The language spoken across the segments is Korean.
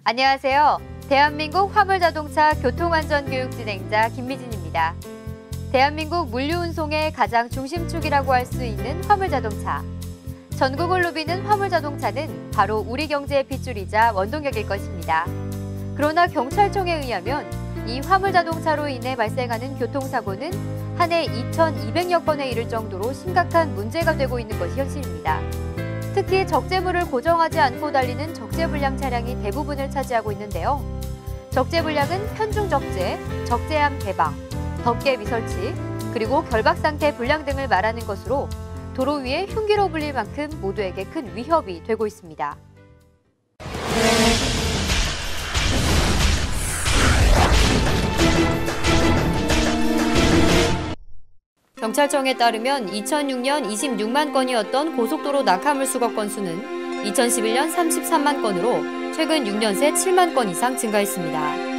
안녕하세요. 대한민국 화물자동차 교통안전교육 진행자 김미진입니다. 대한민국 물류운송의 가장 중심축이라고 할 수 있는 화물자동차. 전국을 누비는 화물자동차는 바로 우리 경제의 핏줄이자 원동력일 것입니다. 그러나 경찰청에 의하면 이 화물자동차로 인해 발생하는 교통사고는 한 해 2,200여 건에 이를 정도로 심각한 문제가 되고 있는 것이 현실입니다. 특히 적재물을 고정하지 않고 달리는 적재불량 차량이 대부분을 차지하고 있는데요. 적재불량은 편중적재, 적재함 개방, 덮개 미설치, 그리고 결박상태 불량 등을 말하는 것으로 도로 위에 흉기로 불릴 만큼 모두에게 큰 위협이 되고 있습니다. 경찰청에 따르면 2006년 26만 건이었던 고속도로 낙하물 수거 건수는 2011년 33만 건으로 최근 6년 새 7만 건 이상 증가했습니다.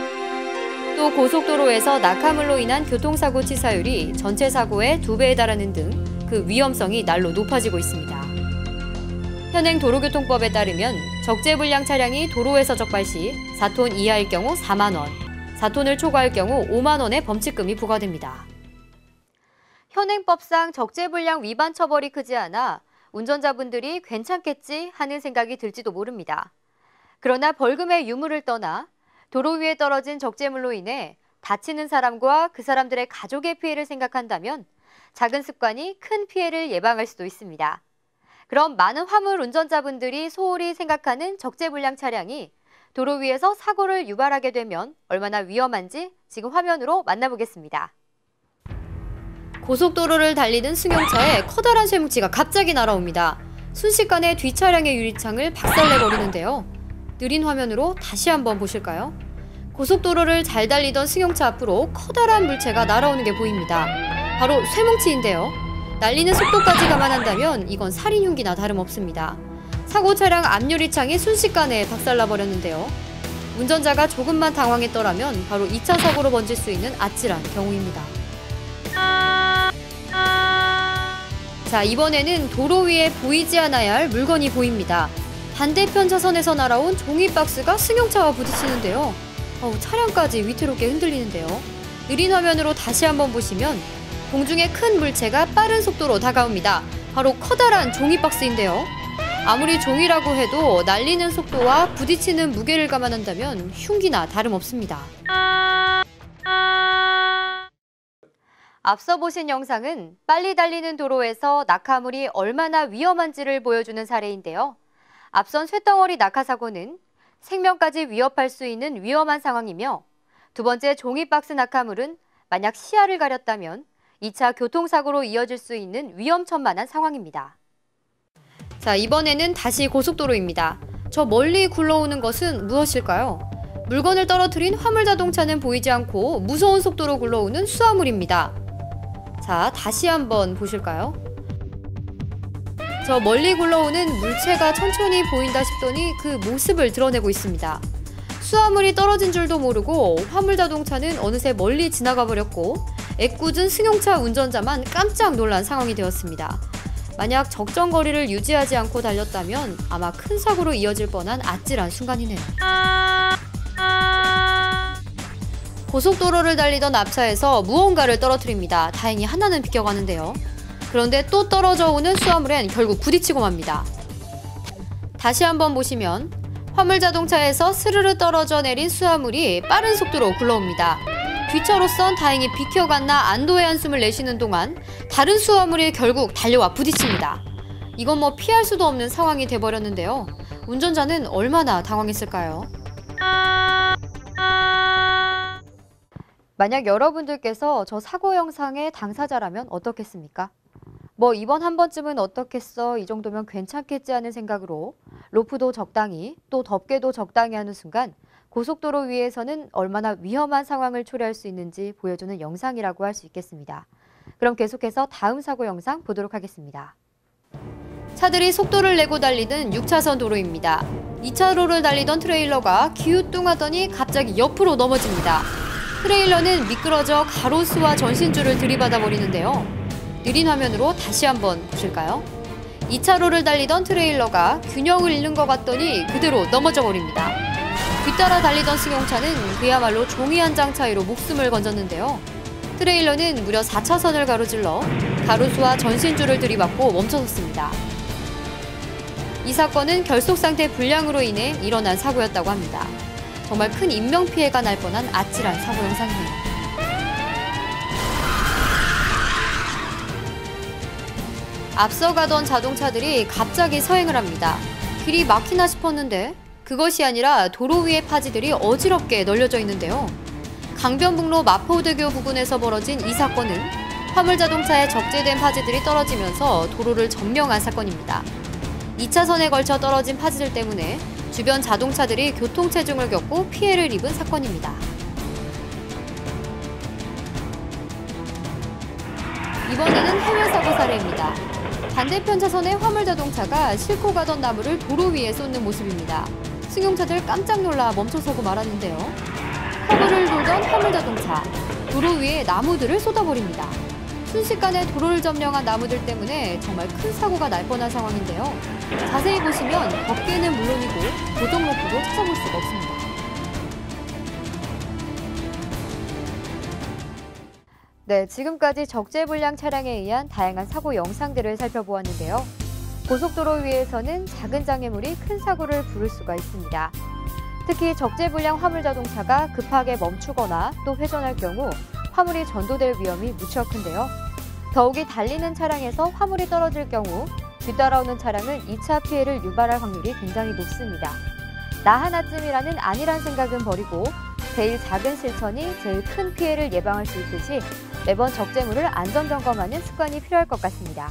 또 고속도로에서 낙하물로 인한 교통사고 치사율이 전체 사고의 2배에 달하는 등 그 위험성이 날로 높아지고 있습니다. 현행 도로교통법에 따르면 적재불량 차량이 도로에서 적발 시 4톤 이하일 경우 4만 원, 4톤을 초과할 경우 5만 원의 범칙금이 부과됩니다. 현행법상 적재불량 위반 처벌이 크지 않아 운전자분들이 괜찮겠지 하는 생각이 들지도 모릅니다. 그러나 벌금의 유무를 떠나 도로 위에 떨어진 적재물로 인해 다치는 사람과 그 사람들의 가족의 피해를 생각한다면 작은 습관이 큰 피해를 예방할 수도 있습니다. 그럼 많은 화물 운전자분들이 소홀히 생각하는 적재불량 차량이 도로 위에서 사고를 유발하게 되면 얼마나 위험한지 지금 화면으로 만나보겠습니다. 고속도로를 달리는 승용차에 커다란 쇠뭉치가 갑자기 날아옵니다. 순식간에 뒷차량의 유리창을 박살내버리는데요. 느린 화면으로 다시 한번 보실까요? 고속도로를 잘 달리던 승용차 앞으로 커다란 물체가 날아오는 게 보입니다. 바로 쇠뭉치인데요. 날리는 속도까지 감안한다면 이건 살인 흉기나 다름없습니다. 사고 차량 앞유리창이 순식간에 박살나버렸는데요. 운전자가 조금만 당황했더라면 바로 2차 사고로 번질 수 있는 아찔한 경우입니다. 자, 이번에는 도로 위에 보이지 않아야 할 물건이 보입니다. 반대편 차선에서 날아온 종이 박스가 승용차와 부딪히는데요. 차량까지 위태롭게 흔들리는데요. 느린 화면으로 다시 한번 보시면 공중에 큰 물체가 빠른 속도로 다가옵니다. 바로 커다란 종이 박스인데요. 아무리 종이라고 해도 날리는 속도와 부딪히는 무게를 감안한다면 흉기나 다름없습니다. 앞서 보신 영상은 빨리 달리는 도로에서 낙하물이 얼마나 위험한지를 보여주는 사례인데요. 앞선 쇳덩어리 낙하 사고는 생명까지 위협할 수 있는 위험한 상황이며 두 번째 종이박스 낙하물은 만약 시야를 가렸다면 2차 교통사고로 이어질 수 있는 위험천만한 상황입니다. 자, 이번에는 다시 고속도로입니다. 저 멀리 굴러오는 것은 무엇일까요? 물건을 떨어뜨린 화물자동차는 보이지 않고 무서운 속도로 굴러오는 수화물입니다. 자, 다시 한번 보실까요? 저 멀리 굴러오는 물체가 천천히 보인다 싶더니 그 모습을 드러내고 있습니다. 수화물이 떨어진 줄도 모르고 화물자동차는 어느새 멀리 지나가 버렸고 애꿎은 승용차 운전자만 깜짝 놀란 상황이 되었습니다. 만약 적정 거리를 유지하지 않고 달렸다면 아마 큰 사고로 이어질 뻔한 아찔한 순간이네요. 고속도로를 달리던 앞차에서 무언가를 떨어뜨립니다. 다행히 하나는 비껴가는데요. 그런데 또 떨어져 오는 수화물엔 결국 부딪히고 맙니다. 다시 한번 보시면 화물자동차에서 스르르 떨어져 내린 수화물이 빠른 속도로 굴러옵니다. 뒷차로선 다행히 비켜갔나 안도의 한숨을 내쉬는 동안 다른 수화물이 결국 달려와 부딪힙니다. 이건 뭐 피할 수도 없는 상황이 돼버렸는데요. 운전자는 얼마나 당황했을까요? 만약 여러분들께서 저 사고 영상의 당사자라면 어떻겠습니까? 뭐 이번 한 번쯤은 어떻겠어, 이 정도면 괜찮겠지 하는 생각으로 로프도 적당히 또 덮개도 적당히 하는 순간 고속도로 위에서는 얼마나 위험한 상황을 초래할 수 있는지 보여주는 영상이라고 할 수 있겠습니다. 그럼 계속해서 다음 사고 영상 보도록 하겠습니다. 차들이 속도를 내고 달리는 6차선 도로입니다. 2차로를 달리던 트레일러가 기우뚱하더니 갑자기 옆으로 넘어집니다. 트레일러는 미끄러져 가로수와 전신줄을 들이받아 버리는데요. 느린 화면으로 다시 한번 보실까요? 2차로를 달리던 트레일러가 균형을 잃는 것 같더니 그대로 넘어져 버립니다. 뒤따라 달리던 승용차는 그야말로 종이 한 장 차이로 목숨을 건졌는데요. 트레일러는 무려 4차선을 가로질러 가로수와 전신줄을 들이받고 멈춰섰습니다. 이 사건은 결속상태 불량으로 인해 일어난 사고였다고 합니다. 정말 큰 인명피해가 날 뻔한 아찔한 사고 영상이네요. 앞서가던 자동차들이 갑자기 서행을 합니다. 길이 막히나 싶었는데 그것이 아니라 도로 위의 파지들이 어지럽게 널려져 있는데요. 강변북로 마포대교 부근에서 벌어진 이 사건은 화물자동차에 적재된 파지들이 떨어지면서 도로를 점령한 사건입니다. 2차선에 걸쳐 떨어진 파지들 때문에 주변 자동차들이 교통체증을 겪고 피해를 입은 사건입니다. 이번에는 해외 사고 사례입니다. 반대편 차선의 화물자동차가 싣고 가던 나무를 도로 위에 쏟는 모습입니다. 승용차들 깜짝 놀라 멈춰서고 말았는데요. 커브를 돌던 화물자동차, 도로 위에 나무들을 쏟아버립니다. 순식간에 도로를 점령한 나무들 때문에 정말 큰 사고가 날 뻔한 상황인데요. 자세히 보시면 덮개는 물론이고 고정로프도 찾아볼 수가 없습니다. 네, 지금까지 적재불량 차량에 의한 다양한 사고 영상들을 살펴보았는데요. 고속도로 위에서는 작은 장애물이 큰 사고를 부를 수가 있습니다. 특히 적재불량 화물자동차가 급하게 멈추거나 또 회전할 경우 화물이 전도될 위험이 무척 큰데요. 더욱이 달리는 차량에서 화물이 떨어질 경우 뒤따라오는 차량은 2차 피해를 유발할 확률이 굉장히 높습니다. 나 하나쯤이라는 안일한 생각은 버리고 제일 작은 실천이 제일 큰 피해를 예방할 수 있듯이 매번 적재물을 안전점검하는 습관이 필요할 것 같습니다.